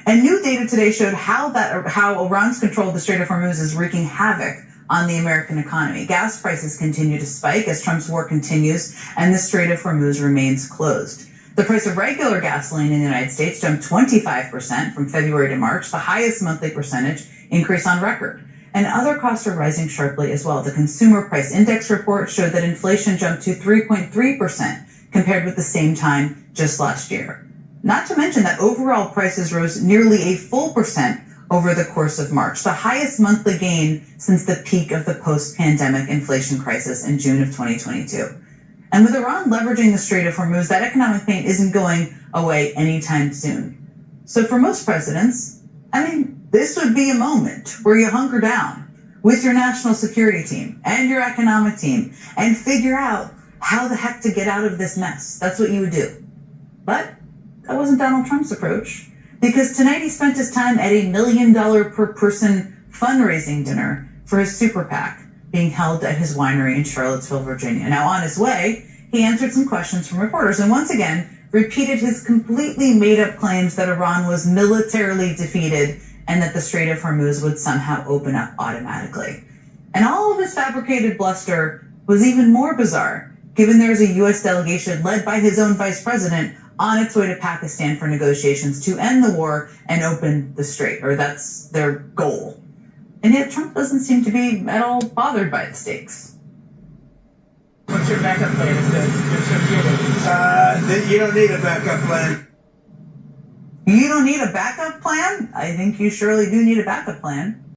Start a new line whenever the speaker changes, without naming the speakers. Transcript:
And new data today showed how Iran's control of the Strait of Hormuz is wreaking havoc on the American economy. Gas prices continue to spike as Trump's war continues and the Strait of Hormuz remains closed. The price of regular gasoline in the United States jumped 25% from February to March, the highest monthly percentage increase on record. And other costs are rising sharply as well. The Consumer Price Index report showed that inflation jumped to 3.3% compared with the same time just last year. Not to mention that overall prices rose nearly a full percent over the course of March, the highest monthly gain since the peak of the post-pandemic inflation crisis in June of 2022. And with Iran leveraging the Strait of Hormuz, that economic pain isn't going away anytime soon. So for most presidents, this would be a moment where you hunker down with your national security team and your economic team and figure out how the heck to get out of this mess. That's what you would do. But that wasn't Donald Trump's approach, because tonight he spent his time at a $1 million per person fundraising dinner for his super PAC being held at his winery in Charlottesville, Virginia. Now, on his way, he answered some questions from reporters and once again repeated his completely made-up claims that Iran was militarily defeated and that the Strait of Hormuz would somehow open up automatically. And all of his fabricated bluster was even more bizarre, given there's a U.S. delegation led by his own vice president on its way to Pakistan for negotiations to end the war and open the strait, or that's their goal. And yet Trump doesn't seem to be at all bothered by the stakes.
What's your backup plan if the
You don't need a backup plan.
You don't need a backup plan? I think you surely do need a backup plan.